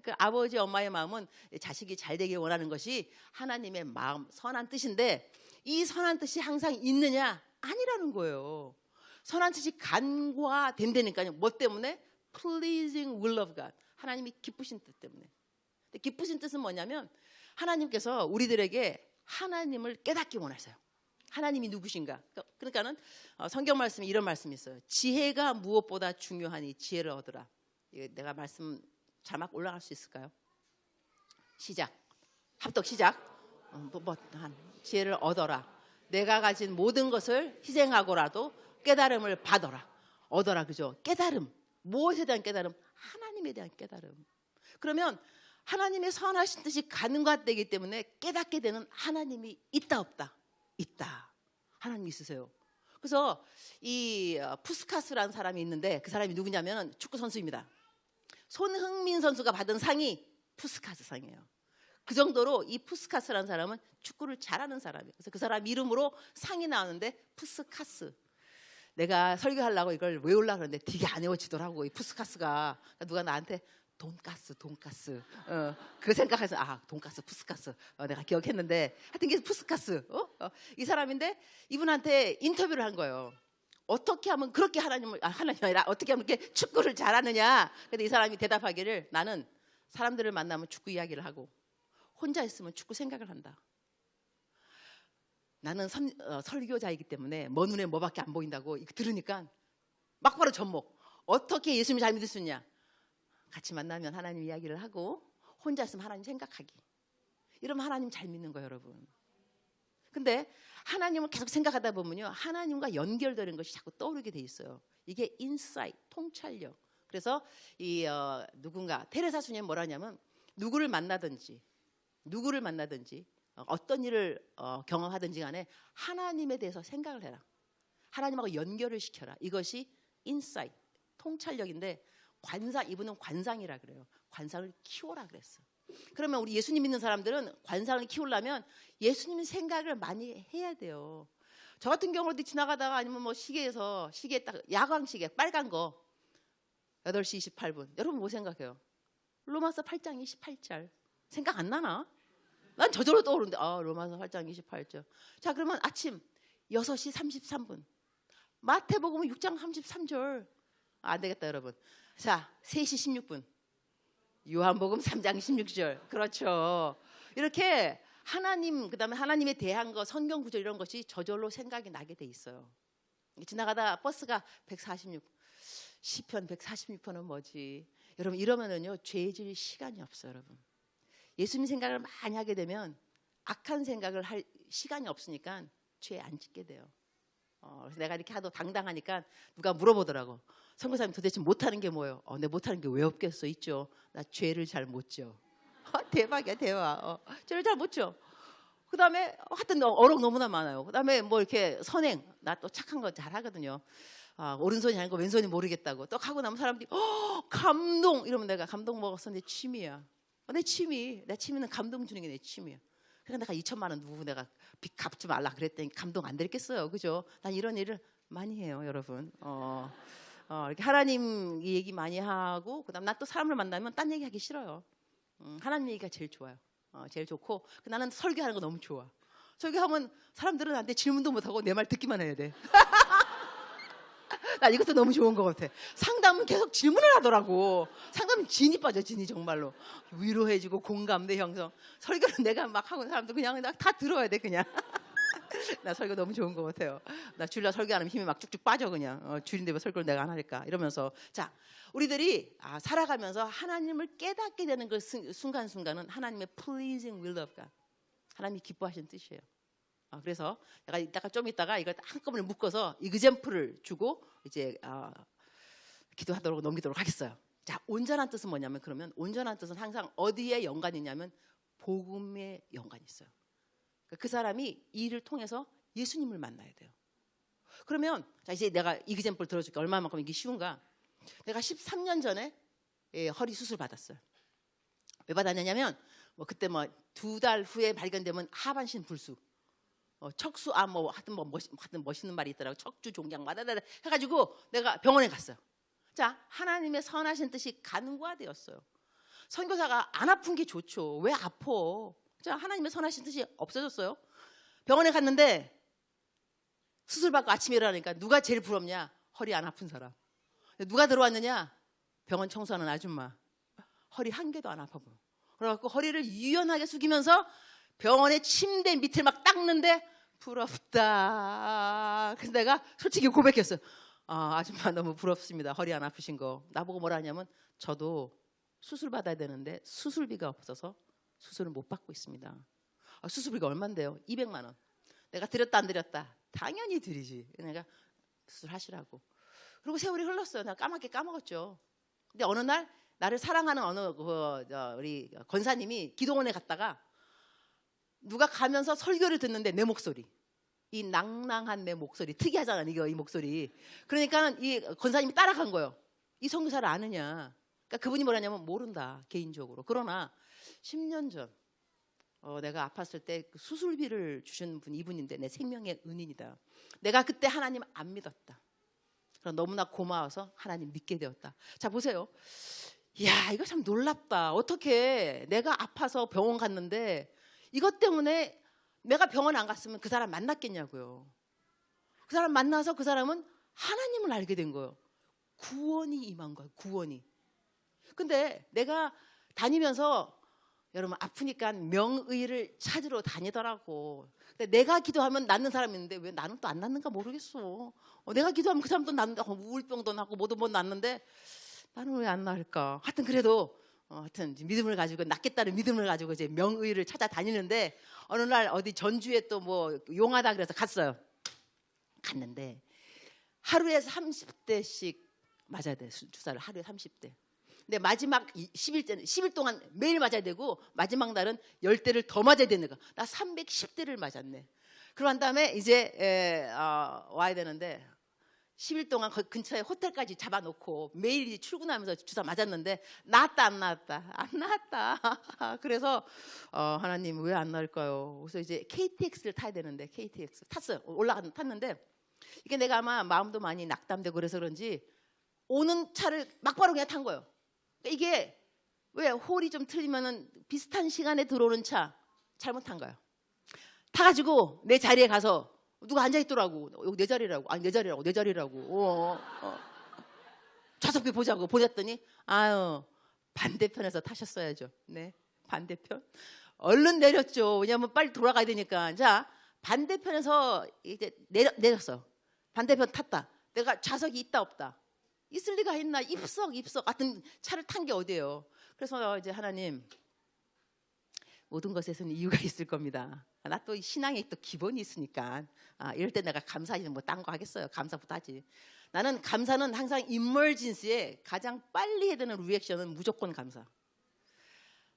그 아버지 엄마의 마음은 자식이 잘 되길 원하는 것이 하나님의 마음 선한 뜻인데 이 선한 뜻이 항상 있느냐? 아니라는 거예요. 선한 뜻이 간과된다니까요. 뭐 때문에? Pleasing will of God. 하나님이 기쁘신 뜻 때문에. 기쁘신 뜻은 뭐냐면 하나님께서 우리들에게 하나님을 깨닫기 원하세요. 하나님이 누구신가? 그러니까는 성경 말씀에 이런 말씀이 있어요. 지혜가 무엇보다 중요하니 지혜를 얻으라. 내가 말씀 자막 올라갈 수 있을까요? 시작. 합독 시작. 지혜를 얻어라. 내가 가진 모든 것을 희생하고라도 깨달음을 받아라. 얻어라. 그죠? 깨달음. 무엇에 대한 깨달음? 하나님에 대한 깨달음. 그러면 하나님의 선하신 뜻이 가능하되기 때문에 깨닫게 되는 하나님이 있다 없다? 있다. 하나님 있으세요. 그래서 이 푸스카스라는 사람이 있는데 그 사람이 누구냐면 축구 선수입니다. 손흥민 선수가 받은 상이 푸스카스 상이에요. 그 정도로 이 푸스카스라는 사람은 축구를 잘하는 사람이에요. 그래서 그 사람 이름으로 상이 나오는데 푸스카스. 내가 설교하려고 이걸 외우려고 그러는데 되게 안 외워지더라고. 이 푸스카스가. 누가 나한테 돈가스 그 생각해서 돈가스 푸스카스 내가 기억했는데 하여튼 이게 푸스카스 이 사람인데 이분한테 인터뷰를 한 거예요. 어떻게 하면 그렇게 하나님이 아니라 어떻게 하면 이렇게 축구를 잘하느냐. 근데 이 사람이 대답하기를 나는 사람들을 만나면 축구 이야기를 하고 혼자 있으면 축구 생각을 한다. 나는 설교자이기 때문에 먼 눈에 뭐밖에 안 보인다고 이거 들으니까 막바로 접목. 어떻게 예수님 잘 믿을 수 있냐. 같이 만나면 하나님 이야기를 하고 혼자 있으면 하나님 생각하기. 이러면 하나님 잘 믿는 거예요 여러분. 근데 하나님을 계속 생각하다 보면요 하나님과 연결되는 것이 자꾸 떠오르게 돼 있어요. 이게 인사이트, 통찰력. 그래서 이 누군가 테레사 스님 뭐라 하냐면 누구를 만나든지 어떤 일을 경험하든지 간에 하나님에 대해서 생각을 해라. 하나님하고 연결을 시켜라. 이것이 인사이트, 통찰력인데 이분은 관상이라 그래요. 관상을 키워라 그랬어. 그러면 우리 예수님 믿는 사람들은 관상을 키우려면 예수님 생각을 많이 해야 돼요. 저 같은 경우도 지나가다가 아니면 뭐 시계 딱 야광 시계 빨간 거 8시 28분. 여러분 뭐 생각해요? 로마서 8장 28절. 생각 안 나나? 난 저절로 떠오르는데 로마서 8장 28절. 자 그러면 아침 6시 33분. 마태복음 6장 33절. 안 되겠다 여러분. 자 3시 16분. 요한복음 3장 16절. 그렇죠. 이렇게 하나님 그다음에 하나님에 대한 거 성경 구절 이런 것이 저절로 생각이 나게 돼 있어요. 지나가다 버스가 146 시편 146편은 뭐지? 여러분 이러면은요 죄 지을 시간이 없어요 여러분. 예수님 생각을 많이 하게 되면 악한 생각을 할 시간이 없으니까 죄 안 짓게 돼요. 그래서 내가 이렇게 하도 당당하니까 누가 물어보더라고. 선교사님 도대체 못하는 게 뭐예요? 내 못하는 게 왜 없겠어? 있죠. 나 죄를 잘 못 지어. 대박이야 대박. 죄를 잘 못 지어. 그 다음에 하여튼 어록 너무나 많아요. 그 다음에 뭐 이렇게 선행. 나 또 착한 거 잘 하거든요. 오른손이 아니고 왼손이 모르겠다고. 또 하고 나면 사람들이 감동 이러면 내가 감동 먹었어. 내 취미야. 내 취미는 감동 주는 게 내 취미야. 그러니까 내가 2천만 원 누구 내가 빚 갚지 말라 그랬더니 감동 안 됐겠어요. 그죠? 난 이런 일을 많이 해요 여러분. 이렇게 하나님 얘기 많이 하고 그다음 난 또 사람을 만나면 딴 얘기 하기 싫어요. 하나님 얘기가 제일 좋아요. 제일 좋고 나는 설교하는 거 너무 좋아. 설교하면 사람들은 나한테 질문도 못하고 내 말 듣기만 해야 돼. 나 이것도 너무 좋은 것 같아. 상담은 계속 질문을 하더라고. 상담은 진이 빠져 진이 정말로. 위로해주고 공감대 형성. 설교는 내가 막 하고 사람들 그냥 다 들어야 돼 그냥. 나 설교 너무 좋은 것 같아요. 나 주일날 설교 안 하면 힘이 막 쭉쭉 빠져 그냥. 주일인데 왜 설교를 내가 안 할까 이러면서. 자, 우리들이 살아가면서 하나님을 깨닫게 되는 그 순간순간은 하나님의 pleasing will of God, 하나님이 기뻐하시는 뜻이에요. 그래서 내가 이따가 좀 이따가 이걸 한꺼번에 묶어서 이그젬플을 주고 이제 기도하도록 넘기도록 하겠어요. 자, 온전한 뜻은 뭐냐면, 그러면 온전한 뜻은 항상 어디에 연관이 있냐면 복음에 연관이 있어요. 그 사람이 이 일을 통해서 예수님을 만나야 돼요. 그러면 자, 이제 내가 이그젬플 들어줄게. 얼마만큼 이게 쉬운가? 내가 13년 전에 허리 수술 받았어요. 왜 받았냐면 그때 2달 후에 발견되면 하반신 불수, 척수암 하여튼 멋있는 말이 있더라고. 척추 종양 마다다다 해가지고 내가 병원에 갔어요. 자, 하나님의 선하신 뜻이 간과되었어요. 선교사가 안 아픈 게 좋죠. 왜 아파? 자, 하나님의 선하신 뜻이 없어졌어요. 병원에 갔는데 수술 받고 아침에 일어나니까 누가 제일 부럽냐? 허리 안 아픈 사람. 누가 들어왔느냐? 병원 청소하는 아줌마. 허리 한 개도 안 아파 보여. 그래갖고 허리를 유연하게 숙이면서 병원의 침대 밑을 막 닦는데 부럽다. 그래서 내가 솔직히 고백했어요. 아줌마 너무 부럽습니다. 허리 안 아프신 거. 나보고 뭐라 하냐면, 저도 수술 받아야 되는데 수술비가 없어서 수술을 못 받고 있습니다. 수술비가 얼만데요? 200만 원. 내가 드렸다 안 드렸다? 당연히 드리지. 내가 수술하시라고. 그리고 세월이 흘렀어요. 내가 까맣게 까먹었죠. 근데 어느 날 나를 사랑하는 우리 권사님이 기도원에 갔다가 누가 가면서 설교를 듣는데 내 목소리, 이 낭낭한 내 목소리, 특이하잖아 이 목소리. 그러니까 이 권사님이 따라간 거예요. 이 선교사를 아느냐? 그러니까 그분이 뭐라냐면 모른다 개인적으로. 그러나 10년 전 내가 아팠을 때 수술비를 주신 분이 이분인데 내 생명의 은인이다. 내가 그때 하나님 안 믿었다. 그럼 너무나 고마워서 하나님 믿게 되었다. 자, 보세요. 이야, 이거 참 놀랍다. 어떻게 내가 아파서 병원 갔는데 이것 때문에 내가 병원 안 갔으면 그 사람 만났겠냐고요. 그 사람 만나서 그 사람은 하나님을 알게 된 거예요. 구원이 임한 거예요. 구원이. 근데 내가 다니면서 여러분 아프니까 명의를 찾으러 다니더라고. 근데 내가 기도하면 낫는 사람이 있는데 왜 나는 또 안 낫는가 모르겠어. 내가 기도하면 그 사람도 낫는데 우울병도 낫고 뭐도 못 낫는데 나는 왜 안 나을까? 하여튼 그래도 하여튼 믿음을 가지고 낫겠다는 믿음을 가지고 이제 명의를 찾아 다니는데 어느 날 어디 전주에 또 용하다 그래서 갔어요. 갔는데 하루에 30대씩 맞아야 돼. 주사를 하루에 30대. 근데 마지막 10일 동안 매일 맞아야 되고 마지막 날은 10대를 더 맞아야 되는 거. 나 310대를 맞았네. 그런 다음에 이제 와야 되는데 10일 동안 그 근처에 호텔까지 잡아놓고 매일 출근하면서 주사 맞았는데 나았다 안 나았다? 안 나았다. 그래서 하나님 왜 안 나을까요? 그래서 이제 KTX를 타야 되는데 KTX 탔어요. 탔는데 이게 내가 아마 마음도 많이 낙담되고 그래서 그런지 오는 차를 막바로 그냥 탄 거예요. 이게 왜 홀이 좀 틀리면은 비슷한 시간에 들어오는 차 잘못한 거예요. 타가지고 내 자리에 가서 누가 앉아있더라고. 여기 내 자리라고. 아니 내 자리라고. 좌석비 보자고. 보셨더니 반대편에서 타셨어야죠. 네, 반대편. 얼른 내렸죠. 왜냐하면 빨리 돌아가야 되니까. 자, 반대편에서 이제 내렸어. 반대편 탔다. 내가 좌석이 있다 없다. 있을 리가 있나? 입석 같은 차를 탄 게 어디예요? 그래서 이제 하나님 모든 것에서는 이유가 있을 겁니다. 나 또 신앙에 또 기본이 있으니까 이럴 때 내가 감사하지 뭐 딴 거 하겠어요. 감사부터 하지. 나는 감사는 항상 이머전시에 가장 빨리 해야 되는 리액션은 무조건 감사.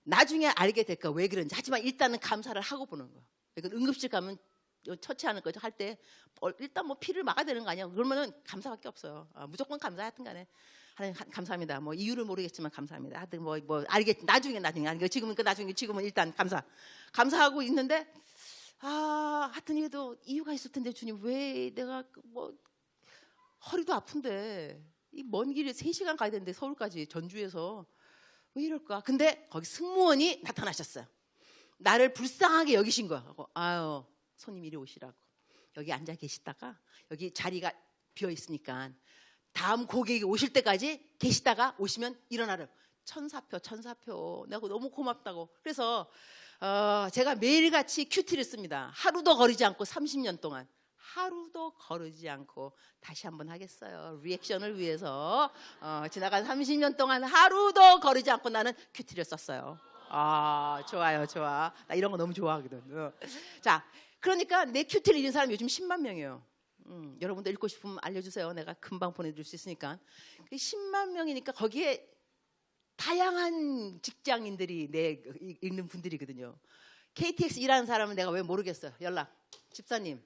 나중에 알게 될까 왜 그런지. 하지만 일단은 감사를 하고 보는 거야. 그러니까 응급실 가면 처치하는 거죠. 할 때 일단 피를 막아야 되는 거 아니야. 그러면은 감사밖에 없어요. 무조건 감사. 하여튼 간에 하나님 감사합니다. 이유를 모르겠지만 감사합니다. 하여튼 알겠지. 나중에 지금은 일단 감사하고 있는데 하여튼 이게도 이유가 있을 텐데 주님 왜 내가 허리도 아픈데 이 먼 길에 3시간 가야 되는데 서울까지 전주에서 왜 이럴까? 근데 거기 승무원이 나타나셨어요. 나를 불쌍하게 여기신 거야. 손님 이리 오시라고. 여기 앉아 계시다가 여기 자리가 비어 있으니까 다음 고객이 오실 때까지 계시다가 오시면 일어나라. 천사표. 내가 너무 고맙다고. 그래서 제가 매일같이 큐티를 씁니다. 하루도 거르지 않고 30년 동안. 하루도 거르지 않고 다시 한번 하겠어요. 리액션을 위해서 지나간 30년 동안 하루도 거르지 않고 나는 큐티를 썼어요. 좋아요, 좋아. 나 이런 거 너무 좋아하거든. 자, 그러니까 내 큐티를 읽는 사람이 요즘 10만 명이에요. 여러분도 읽고 싶으면 알려주세요. 내가 금방 보내드릴 수 있으니까. 10만 명이니까 거기에 다양한 직장인들이 읽는 분들이거든요. KTX 일하는 사람은 내가 왜 모르겠어요. 연락. 집사님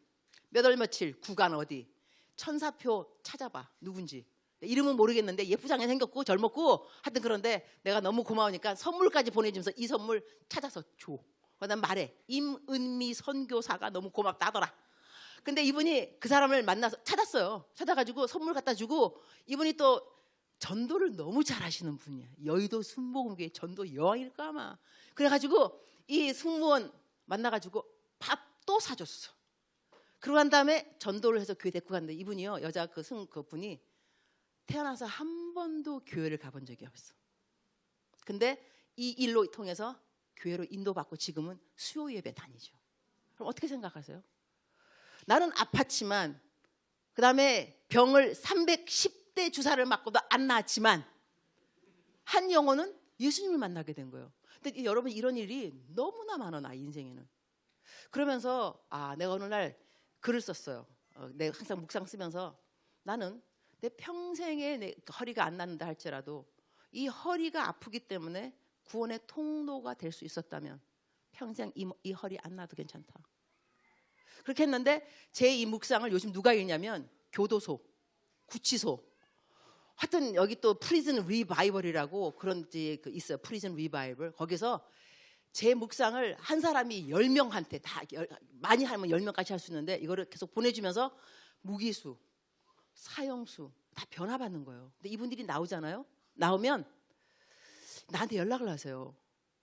몇 월 며칠 구간 어디 천사표 찾아봐. 누군지. 이름은 모르겠는데 예쁘장하게 생겼고 젊었고 하여튼 그런데 내가 너무 고마우니까 선물까지 보내주면서 이 선물 찾아서 줘. 그다음 말해. 임은미 선교사가 너무 고맙다 하더라. 근데 이분이 그 사람을 만나서 찾았어요. 찾아가지고 선물 갖다 주고 이분이 또 전도를 너무 잘하시는 분이야. 여의도 순복음교회 전도 여왕일까 아마. 그래가지고 이 승무원 만나가지고 밥도 사줬어. 그러고 난 다음에 전도를 해서 교회 데리고 갔는데 이분이요. 여자 그분이 태어나서 한 번도 교회를 가본 적이 없어. 근데 이 일로 통해서 교회로 인도받고 지금은 수요 예배 다니죠. 그럼 어떻게 생각하세요? 나는 아팠지만 그 다음에 병을 310대 주사를 맞고도 안 나았지만 한 영혼은 예수님을 만나게 된 거예요. 근데 여러분 이런 일이 너무나 많아 나 인생에는. 그러면서 내가 어느 날 글을 썼어요. 내가 항상 묵상 쓰면서 나는 내 평생에 내 허리가 안 낫는다 할지라도 이 허리가 아프기 때문에 구원의 통로가 될 수 있었다면 평생 이 허리 안 나도 괜찮다. 그렇게 했는데 제 이 묵상을 요즘 누가 읽냐면 교도소, 구치소, 하여튼 여기 또 프리즌 리바이벌이라고 그런 게 있어요. 프리즌 리바이벌. 거기서 제 묵상을 한 사람이 10명한테 다 많이 하면 10명까지 할 수 있는데 이거를 계속 보내주면서 무기수, 사형수 다 변화받는 거예요. 근데 이분들이 나오잖아요. 나오면 나한테 연락을 하세요.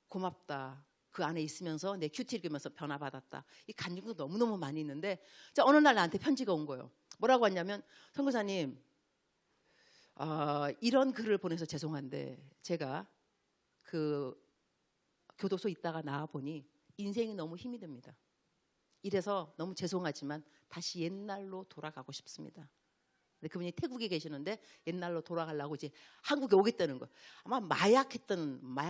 고맙다. 그 안에 있으면서 내 큐티 읽으면서 변화받았다. 이 간증도 너무너무 많이 있는데 자, 어느 날 나한테 편지가 온 거예요. 뭐라고 왔냐면 선교사님 이런 글을 보내서 죄송한데 제가 그 교도소 있다가 나와보니 인생이 너무 힘이 듭니다. 이래서 너무 죄송하지만 다시 옛날로 돌아가고 싶습니다. 근데 그분이 태국에 계시는데 옛날로 돌아가려고 이제 한국에 오겠다는 거예요. 아마 마약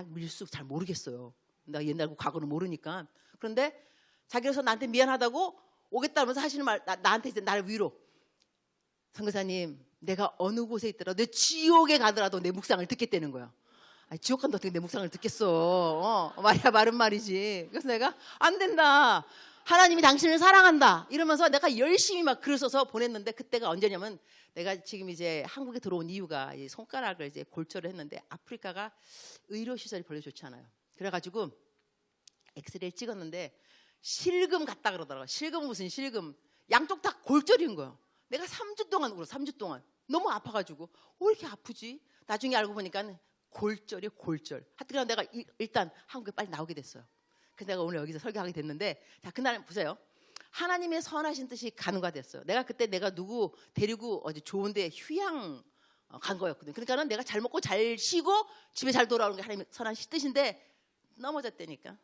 밀수 잘 모르겠어요. 내가 옛날 과거는 모르니까. 그런데 자기로서 나한테 미안하다고 오겠다면서 하시는 말 나한테 이제 나를 위로. 선교사님 내가 어느 곳에 있더라도 내 지옥에 가더라도 내 묵상을 듣겠다는 거야. 지옥 간다 어떻게 내 묵상을 듣겠어. 말이야 바른 말이지. 그래서 내가 안 된다. 하나님이 당신을 사랑한다. 이러면서 내가 열심히 막 글을 써서 보냈는데 그때가 언제냐면 내가 지금 이제 한국에 들어온 이유가 이 손가락을 이제 골절을 했는데 아프리카가 의료시설이 별로 좋지 않아요. 그래가지고 엑스레이를 찍었는데 실금 같다 그러더라고요. 실금 무슨 실금. 양쪽 다 골절인 거예요. 내가 3주 동안 울어. 3주 동안. 너무 아파가지고 왜 이렇게 아프지? 나중에 알고 보니까 골절이 골절. 하여튼 내가 일단 한국에 빨리 나오게 됐어요. 그래서 내가 오늘 여기서 설교하게 됐는데 자 그날 보세요. 하나님의 선하신 뜻이 가능화됐어요. 내가 그때 내가 누구 데리고 어디 좋은데 휴양 간 거였거든요. 그러니까는 내가 잘 먹고 잘 쉬고 집에 잘 돌아오는 게 하나님의 선하신 뜻인데 넘어졌다니까.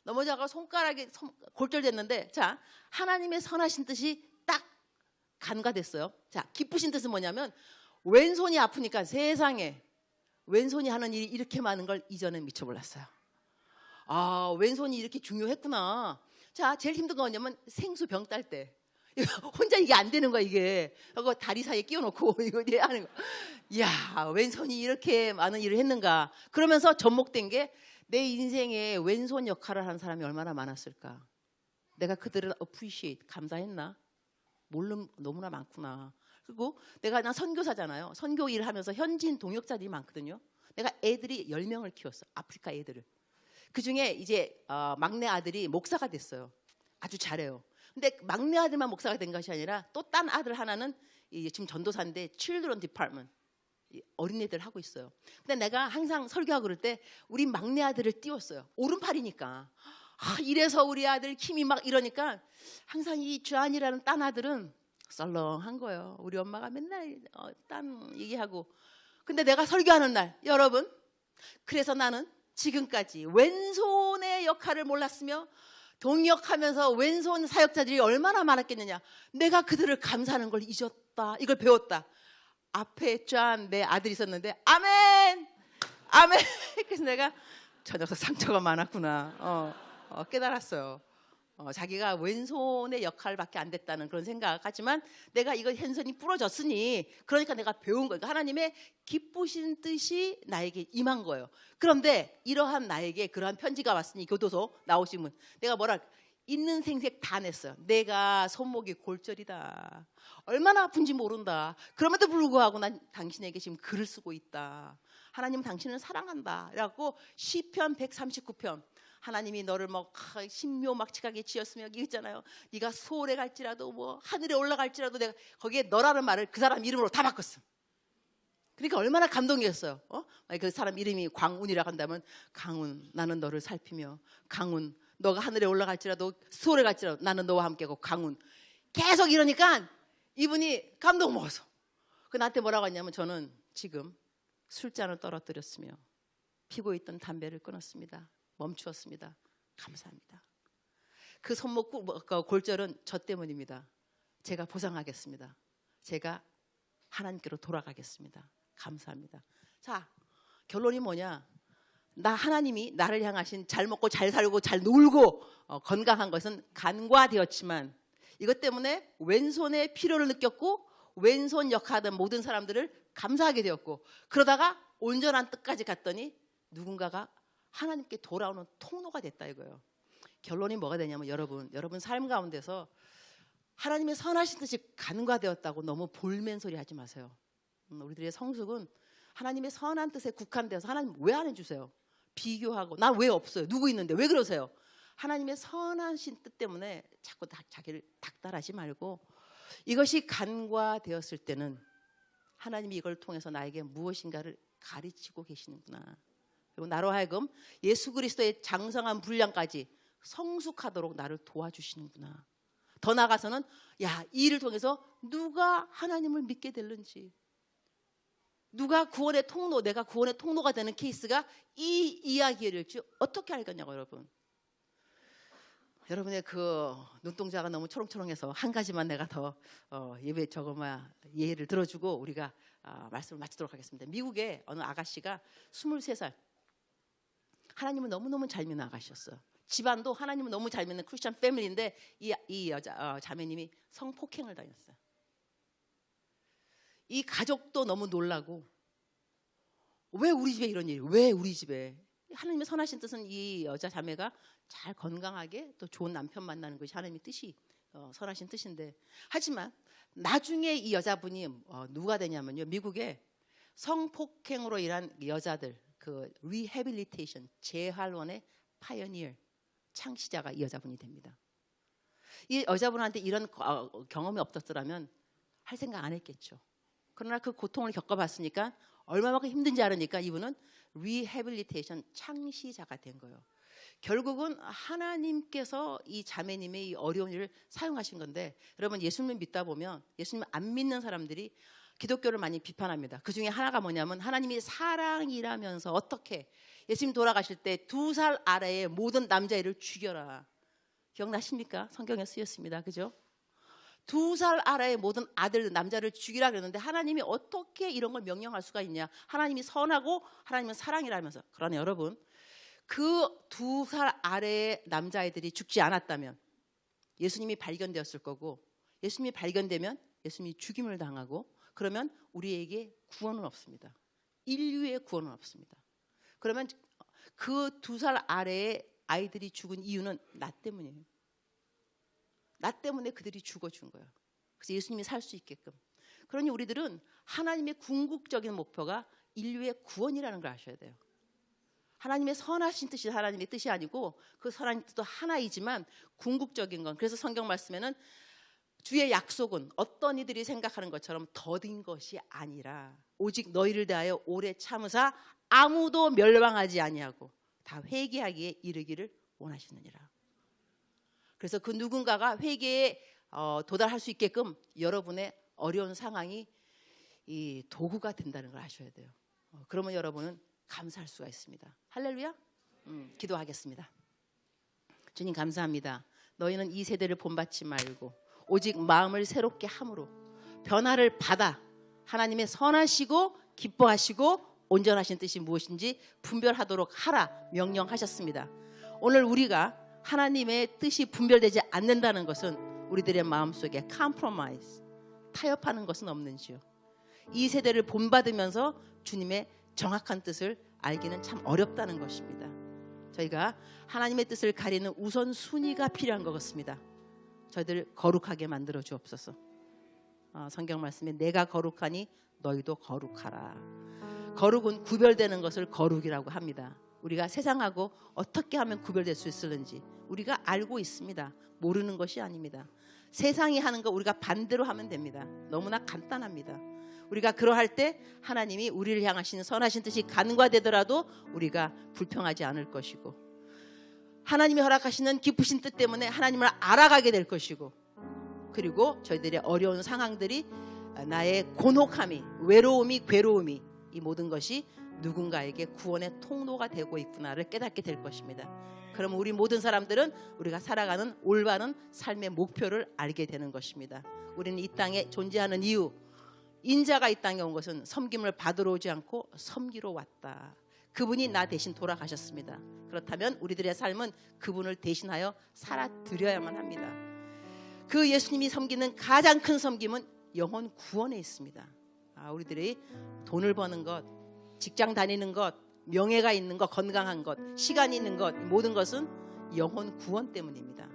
넘어져가 손가락이 골절됐는데 자 하나님의 선하신 뜻이 딱 가능화됐어요. 자 기쁘신 뜻은 뭐냐면 왼손이 아프니까 세상에 왼손이 하는 일이 이렇게 많은 걸 이전에 미처 몰랐어요. 왼손이 이렇게 중요했구나. 자, 제일 힘든 거 뭐냐면 생수 병 딸 때. 혼자 이게 안 되는 거야, 이게. 그거 다리 사이에 끼워놓고 이거 하는 거. 이야, 왼손이 이렇게 많은 일을 했는가. 그러면서 접목된 게 내 인생에 왼손 역할을 하는 사람이 얼마나 많았을까. 내가 그들을 appreciate, 감사했나? 모르는 너무나 많구나. 그리고 난 선교사잖아요. 선교 일을 하면서 현지인 동역자들이 많거든요. 내가 애들이 10명을 키웠어. 아프리카 애들을. 그중에 이제 막내 아들이 목사가 됐어요. 아주 잘해요. 근데 막내 아들만 목사가 된 것이 아니라 또 딴 아들 하나는 지금 전도사인데 Children Department 어린애들 하고 있어요. 근데 내가 항상 설교하고 그럴 때 우리 막내 아들을 띄웠어요. 오른팔이니까. 이래서 우리 아들 힘이 막 이러니까 항상 이 주한이라는 딴 아들은 썰렁한 거예요. 우리 엄마가 맨날 딴 얘기하고. 근데 내가 설교하는 날 여러분 그래서 나는 지금까지 왼손의 역할을 몰랐으며 동역하면서 왼손 사역자들이 얼마나 많았겠느냐. 내가 그들을 감사하는 걸 잊었다. 이걸 배웠다. 앞에 짠 내 아들이 있었는데 아멘 아멘. 그래서 내가 저 녀석 상처가 많았구나 깨달았어요. 자기가 왼손의 역할밖에 안 됐다는 그런 생각하지만 내가 이거 왼손이 부러졌으니 그러니까 내가 배운 거예요. 하나님의 기쁘신 뜻이 나에게 임한 거예요. 그런데 이러한 나에게 그러한 편지가 왔으니 교도소 나오신 분 내가 뭐라 있는 생색 다 냈어요. 내가 손목이 골절이다. 얼마나 아픈지 모른다. 그럼에도 불구하고 난 당신에게 지금 글을 쓰고 있다. 하나님은 당신을 사랑한다. 그래갖고 시편 139편 하나님이 너를 뭐 신묘막측하게 지었으며 여기 있잖아요. 네가 소울에 갈지라도 뭐 하늘에 올라갈지라도 내가 거기에 너라는 말을 그 사람 이름으로 다 바꿨어. 그러니까 얼마나 감동이었어요. 그 사람 이름이 광운이라고 한다면 강운 나는 너를 살피며 강운 너가 하늘에 올라갈지라도 소울에 갈지라도 나는 너와 함께고 강운 계속 이러니까 이분이 감동 먹어서 그 나한테 뭐라고 했냐면 저는 지금 술잔을 떨어뜨렸으며 피고 있던 담배를 끊었습니다. 멈추었습니다. 감사합니다. 그 손목 골절은 저 때문입니다. 제가 보상하겠습니다. 제가 하나님께로 돌아가겠습니다. 감사합니다. 자, 결론이 뭐냐? 하나님이 나를 향하신 잘 먹고 잘 살고 잘 놀고 건강한 것은 간과되었지만 이것 때문에 왼손의 필요를 느꼈고 왼손 역할하던 모든 사람들을 감사하게 되었고 그러다가 온전한 뜻까지 갔더니 누군가가 하나님께 돌아오는 통로가 됐다 이거예요. 결론이 뭐가 되냐면 여러분 삶 가운데서 하나님의 선하신 뜻이 간과되었다고 너무 볼멘 소리 하지 마세요. 우리들의 성숙은 하나님의 선한 뜻에 국한되어서 하나님 왜 안 해주세요? 비교하고 난 왜 없어요? 누구 있는데 왜 그러세요? 하나님의 선하신 뜻 때문에 자꾸 자기를 닥달하지 말고 이것이 간과되었을 때는 하나님이 이걸 통해서 나에게 무엇인가를 가르치고 계시는구나. 그리고 나로 하여금 예수 그리스도의 장성한 분량까지 성숙하도록 나를 도와주시는구나. 더 나아가서는 이 일을 통해서 누가 하나님을 믿게 될는지 누가 구원의 통로 내가 구원의 통로가 되는 케이스가 이 이야기를 어떻게 알겠냐고 여러분. 여러분의 그 눈동자가 너무 초롱초롱해서 한 가지만 내가 더 예배 예를 들어주고 우리가 말씀을 마치도록 하겠습니다. 미국의 어느 아가씨가 23살 하나님을 너무너무 잘 믿는 아가씨였어요. 집안도 하나님을 너무 잘 믿는 크리스천 패밀리인데 이 여자 자매님이 성폭행을 당했어요. 이 가족도 너무 놀라고 왜 우리 집에 이런 일이 왜 우리 집에 하나님의 선하신 뜻은 이 여자 자매가 잘 건강하게 또 좋은 남편 만나는 것이 하나님의 뜻이 선하신 뜻인데 하지만 나중에 이 여자분이 누가 되냐면요 미국에 성폭행으로 인한 여자들 그 리해빌리테이션 재활원의 파이어니어 창시자가 이 여자분이 됩니다. 이 여자분한테 이런 경험이 없었더라면 할 생각 안 했겠죠. 그러나 그 고통을 겪어봤으니까 얼마만큼 힘든지 알으니까 이분은 리해빌리테이션 창시자가 된 거예요. 결국은 하나님께서 이 자매님의 이 어려운 일을 사용하신 건데 여러분 예수님을 믿다 보면 예수님을 안 믿는 사람들이 기독교를 많이 비판합니다. 그 중에 하나가 뭐냐면 하나님이 사랑이라면서 어떻게 예수님 돌아가실 때 2살 아래의 모든 남자애를 죽여라. 기억나십니까? 성경에 쓰였습니다. 그죠? 2살 아래의 모든 아들 남자를 죽이라 그랬는데 하나님이 어떻게 이런 걸 명령할 수가 있냐. 하나님이 선하고 하나님은 사랑이라면서. 그러나 여러분 그 2살 아래의 남자애들이 죽지 않았다면 예수님이 발견되었을 거고 예수님이 발견되면 예수님이 죽임을 당하고 그러면 우리에게 구원은 없습니다. 인류의 구원은 없습니다. 그러면 그 2살 아래의 아이들이 죽은 이유는 나 때문이에요. 나 때문에 그들이 죽어준 거예요. 그래서 예수님이 살 수 있게끔. 그러니 우리들은 하나님의 궁극적인 목표가 인류의 구원이라는 걸 아셔야 돼요. 하나님의 선하신 뜻이 하나님의 뜻이 아니고 그 선한 뜻도 하나이지만 궁극적인 건 그래서 성경 말씀에는 주의 약속은 어떤 이들이 생각하는 것처럼 더딘 것이 아니라 오직 너희를 대하여 오래 참으사 아무도 멸망하지 아니하고 다 회개하기에 이르기를 원하시느니라. 그래서 그 누군가가 회개에 도달할 수 있게끔 여러분의 어려운 상황이 이 도구가 된다는 걸 아셔야 돼요. 그러면 여러분은 감사할 수가 있습니다. 할렐루야. 기도하겠습니다. 주님 감사합니다. 너희는 이 세대를 본받지 말고 오직 마음을 새롭게 함으로 변화를 받아 하나님의 선하시고 기뻐하시고 온전하신 뜻이 무엇인지 분별하도록 하라 명령하셨습니다. 오늘 우리가 하나님의 뜻이 분별되지 않는다는 것은 우리들의 마음속에 컴프로마이즈, 타협하는 것은 없는지요. 이 세대를 본받으면서 주님의 정확한 뜻을 알기는 참 어렵다는 것입니다. 저희가 하나님의 뜻을 가리는 우선순위가 필요한 것 같습니다. 저희들 거룩하게 만들어 주옵소서. 성경 말씀에 내가 거룩하니 너희도 거룩하라. 거룩은 구별되는 것을 거룩이라고 합니다. 우리가 세상하고 어떻게 하면 구별될 수 있을는지 우리가 알고 있습니다. 모르는 것이 아닙니다. 세상이 하는 거 우리가 반대로 하면 됩니다. 너무나 간단합니다. 우리가 그러할 때 하나님이 우리를 향하신 선하신 뜻이 간과되더라도 우리가 불평하지 않을 것이고, 하나님이 허락하시는 기쁘신 뜻 때문에 하나님을 알아가게 될 것이고, 그리고 저희들의 어려운 상황들이 나의 곤혹함이, 외로움이, 괴로움이, 이 모든 것이 누군가에게 구원의 통로가 되고 있구나를 깨닫게 될 것입니다. 그럼 우리 모든 사람들은 우리가 살아가는 올바른 삶의 목표를 알게 되는 것입니다. 우리는 이 땅에 존재하는 이유, 인자가 이 땅에 온 것은 섬김을 받으러 오지 않고 섬기러 왔다. 그분이 나 대신 돌아가셨습니다. 그렇다면 우리들의 삶은 그분을 대신하여 살아드려야만 합니다. 그 예수님이 섬기는 가장 큰 섬김은 영혼 구원에 있습니다. 우리들이 돈을 버는 것, 직장 다니는 것, 명예가 있는 것, 건강한 것, 시간이 있는 것, 모든 것은 영혼 구원 때문입니다.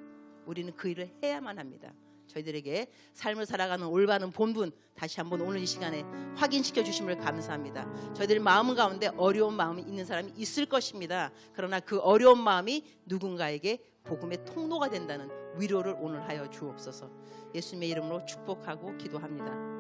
우리는 그 일을 해야만 합니다. 저희들에게 삶을 살아가는 올바른 본분 다시 한번 오늘 이 시간에 확인시켜 주심을 감사합니다. 저희들 마음 가운데 어려운 마음이 있는 사람이 있을 것입니다. 그러나 그 어려운 마음이 누군가에게 복음의 통로가 된다는 위로를 오늘 하여 주옵소서. 예수님의 이름으로 축복하고 기도합니다.